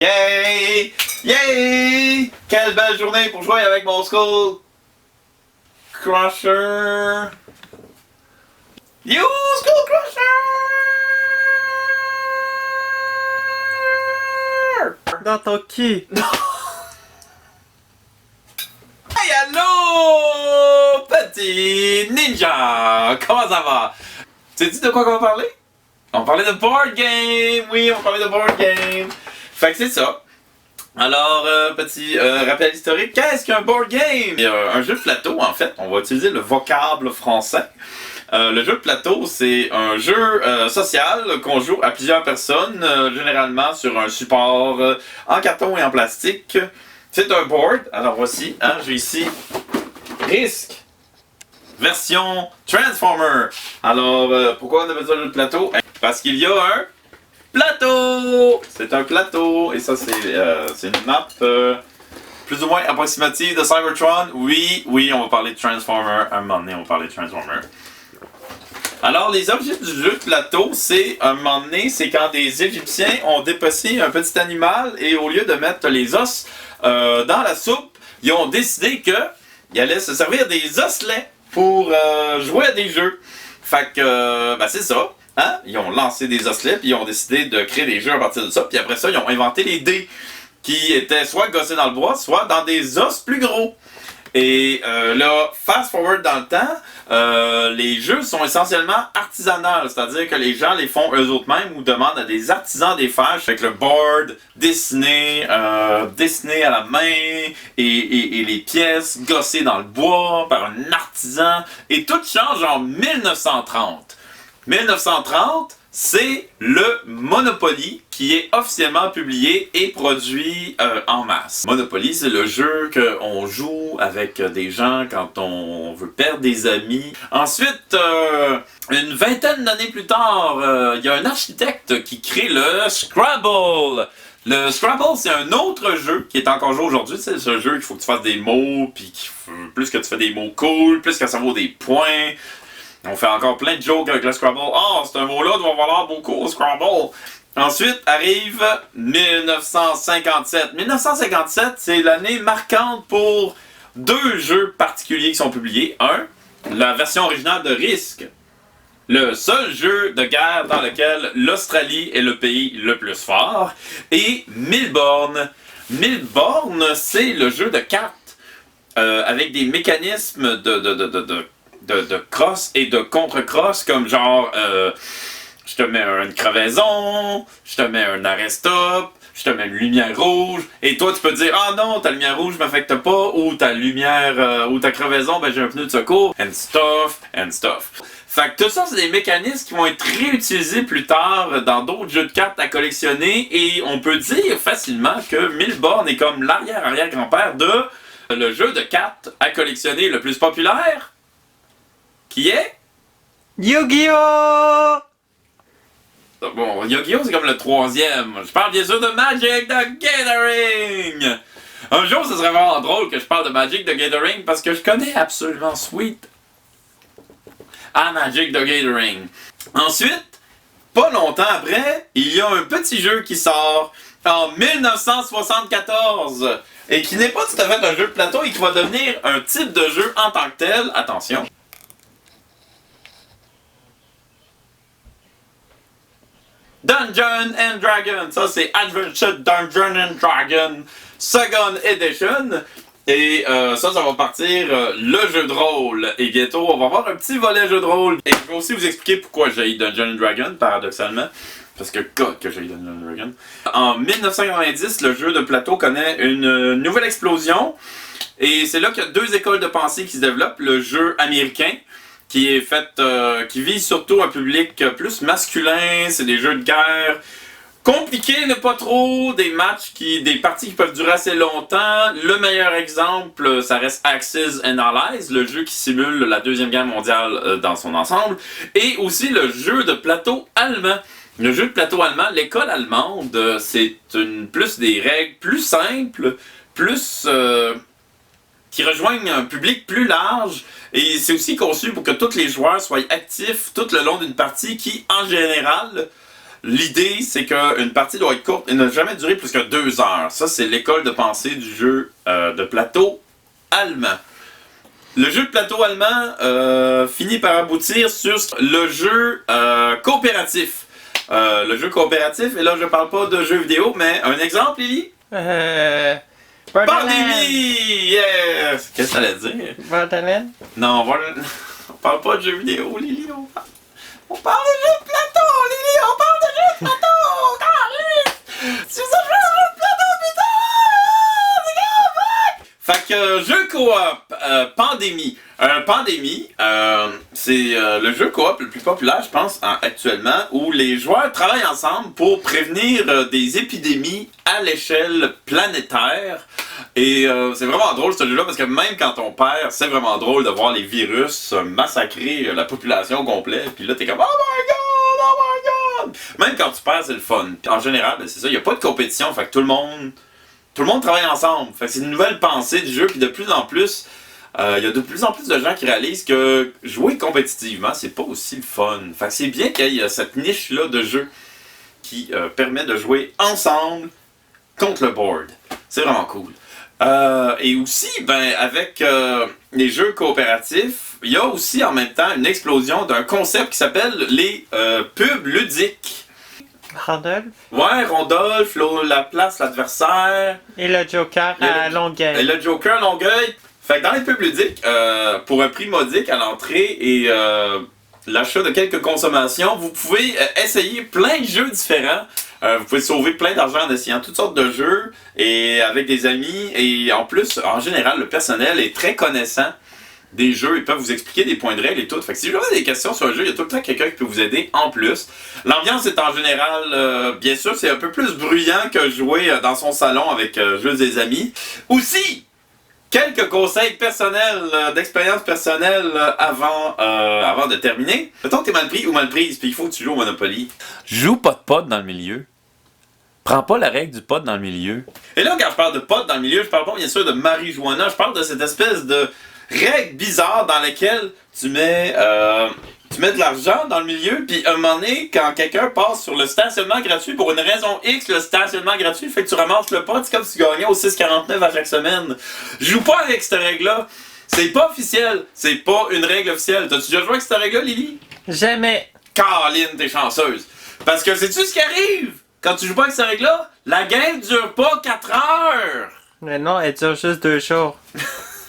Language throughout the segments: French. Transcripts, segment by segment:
Yay! Yay! Quelle belle journée pour jouer avec mon Skull Crusher! You Skull Crusher! Dans ton qui? Hey, allô! Petit ninja! Comment ça va? Sais-tu de quoi qu'on va parler? On va parler de board game! Oui, on va parler de board game! Fait que c'est ça. Alors, petit rappel historique, qu'est-ce qu'un board game? C'est un jeu de plateau, en fait. On va utiliser le vocable français. Le jeu de plateau, c'est un jeu social qu'on joue à plusieurs personnes, généralement sur un support en carton et en plastique. C'est un board. Alors voici, hein, j'ai ici Risk, version Transformer. Alors, pourquoi on appelle ça un jeu de plateau? Parce qu'il y a un plateau! C'est un plateau, et ça c'est une map plus ou moins approximative de Cybertron. Oui, on va parler de Transformer, un moment donné on va parler de Transformer. Alors les objets du jeu de plateau, c'est un moment donné, c'est quand des Égyptiens ont dépecé un petit animal et au lieu de mettre les os dans la soupe, ils ont décidé qu'ils allaient se servir des osselets pour jouer à des jeux. Fait que, ben c'est ça. Hein? Ils ont lancé des osselets, puis ils ont décidé de créer des jeux à partir de ça. Puis après ça, ils ont inventé les dés, qui étaient soit gossés dans le bois, soit dans des os plus gros. Et là, fast forward dans le temps, les jeux sont essentiellement artisanaux, c'est-à-dire que les gens les font eux-mêmes ou demandent à des artisans des faire avec le board dessiné à la main et les pièces gossées dans le bois par un artisan. Et tout change en 1930. 1930, c'est le Monopoly qui est officiellement publié et produit en masse. Monopoly, c'est le jeu qu'on joue avec des gens quand on veut perdre des amis. Ensuite, une vingtaine d'années plus tard, il y a un architecte qui crée le Scrabble. Le Scrabble, c'est un autre jeu qui est encore joué aujourd'hui. C'est ce jeu qu'il faut que tu fasses des mots, puis plus que tu fais des mots cool, plus que ça vaut des points. On fait encore plein de jokes avec le Scrabble. Oh, ce mot-là doit valoir beaucoup au Scrabble. Ensuite arrive 1957. 1957, c'est l'année marquante pour deux jeux particuliers qui sont publiés. Un, la version originale de Risk. Le seul jeu de guerre dans lequel l'Australie est le pays le plus fort. Et Milborn. Milborn, c'est le jeu de cartes avec des mécanismes de cross et de contre-cross, comme genre je te mets une crevaison, je te mets un arrêt-stop, je te mets une lumière rouge, et toi tu peux dire ah non, ta lumière rouge m'affecte pas, ou ta lumière ou ta crevaison, ben j'ai un pneu de secours, and stuff. Fait que tout ça, c'est des mécanismes qui vont être réutilisés plus tard dans d'autres jeux de cartes à collectionner, et on peut dire facilement que Milborn est comme l'arrière-arrière-grand-père de le jeu de cartes à collectionner le plus populaire, qui est Yu-Gi-Oh! Bon, Yu-Gi-Oh! C'est comme le troisième. Je parle bien sûr de Magic the Gathering! Un jour, ce serait vraiment drôle que je parle de Magic the Gathering parce que je connais absolument Sweet à Magic the Gathering. Ensuite, pas longtemps après, il y a un petit jeu qui sort en 1974 et qui n'est pas tout à fait un jeu de plateau et qui va devenir un type de jeu en tant que tel. Attention. Dungeon and Dragon, ça c'est Adventure Dungeon and Dragon Second Edition. Et ça va partir le jeu de rôle. Et bientôt, on va avoir un petit volet jeu de rôle. Et je vais aussi vous expliquer pourquoi j'ai Dungeon and Dragon, paradoxalement. Parce que que j'ai Dungeon and Dragon. En 1990, le jeu de plateau connaît une nouvelle explosion. Et c'est là qu'il y a deux écoles de pensée qui se développent. Le jeu américain, qui est fait, qui vise surtout un public plus masculin, c'est des jeux de guerre compliqués, mais pas trop, des parties qui peuvent durer assez longtemps. Le meilleur exemple, ça reste Axis and Allies, le jeu qui simule la Deuxième Guerre mondiale dans son ensemble, et aussi le jeu de plateau allemand. Le jeu de plateau allemand, l'école allemande, c'est plus des règles plus simples, plus qui rejoignent un public plus large, et c'est aussi conçu pour que tous les joueurs soient actifs tout le long d'une partie qui, en général, L'idée, c'est qu'une partie doit être courte et ne jamais durer plus que 2 heures. Ça, c'est l'école de pensée du jeu de plateau allemand. Le jeu de plateau allemand finit par aboutir sur le jeu coopératif. Le jeu coopératif, et là je parle pas de jeux vidéo, mais un exemple, Lily? Pandémie! Yes! Qu'est-ce que ça allait dire? Borderlands? Non, on parle pas de jeux vidéo, Lily, on parle de jeux de plateau, Lily, on parle de jeux de plateau! Caliste! C'est ça, jeu de plateau, putain! Fait que jeu coop, Pandémie. Pandémie, c'est le jeu coop le plus populaire, je pense, actuellement, où les joueurs travaillent ensemble pour prévenir des épidémies à l'échelle planétaire. Et c'est vraiment drôle ce jeu-là, parce que même quand on perd, c'est vraiment drôle de voir les virus massacrer la population complète. Puis là, t'es comme « Oh my god! Oh my god! » Même quand tu perds, c'est le fun. Puis en général, ben, c'est ça, il n'y a pas de compétition, fait que tout le monde travaille ensemble. Fait que c'est une nouvelle pensée du jeu, puis de plus en plus, il y a de plus en plus de gens qui réalisent que jouer compétitivement, c'est pas aussi le fun. Fait que c'est bien qu'il y ait cette niche-là de jeu qui permet de jouer ensemble contre le board. C'est vraiment cool. Et aussi, ben, avec les jeux coopératifs, il y a aussi en même temps une explosion d'un concept qui s'appelle les pubs ludiques. Randolph? Ouais, Randolph, la place, l'adversaire. Et le Joker à Longueuil. Et le Joker à Longueuil. Fait que dans les pubs ludiques, pour un prix modique à l'entrée et l'achat de quelques consommations, vous pouvez essayer plein de jeux différents. Vous pouvez sauver plein d'argent en essayant toutes sortes de jeux et avec des amis. Et en plus, en général, le personnel est très connaissant des jeux. Ils peuvent vous expliquer des points de règle et tout. Fait que si vous avez des questions sur un jeu, il y a tout le temps quelqu'un qui peut vous aider en plus. L'ambiance est en général, bien sûr, c'est un peu plus bruyant que jouer dans son salon avec juste des amis. Aussi, quelques conseils personnels, d'expérience personnelle avant de terminer. Mettons que t'es mal pris ou mal prise, puis il faut que tu joues au Monopoly. Joue pas de pot dans le milieu. Prends pas la règle du pot dans le milieu. Et là, quand je parle de pot dans le milieu, je parle pas bien sûr de marijuana, je parle de cette espèce de règle bizarre dans laquelle tu mets de l'argent dans le milieu, puis à un moment donné, quand quelqu'un passe sur le stationnement gratuit, pour une raison X, le stationnement gratuit fait que tu ramasses le pot, c'est comme si tu gagnais au 6,49 à chaque semaine. Joue pas avec cette règle-là. C'est pas officiel. C'est pas une règle officielle. T'as-tu déjà joué avec cette règle-là, Lily? Jamais. Caroline, t'es chanceuse. Parce que sais-tu ce qui arrive? Quand tu joues pas avec cette règle-là, la game dure pas 4 heures. Mais non, elle dure juste 2 jours.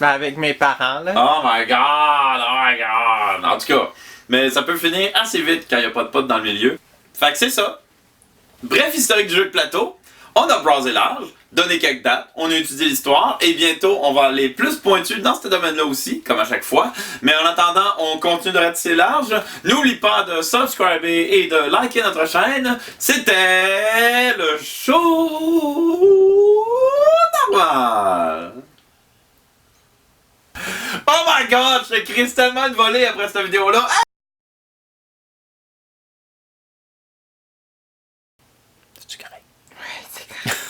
Ben, avec mes parents, là. Oh my god, oh my god. En tout cas, mais ça peut finir assez vite quand il n'y a pas de potes dans le milieu. Fait que c'est ça. Bref, historique du jeu de plateau. On a browsé large, donné quelques dates, on a étudié l'histoire, et bientôt on va aller plus pointu dans ce domaine-là aussi, comme à chaque fois. Mais en attendant, on continue de ratisser large. N'oublie pas de subscriber et de liker notre chaîne. C'était le show normal. Oh my god, je crie tellement de volée après cette vidéo-là.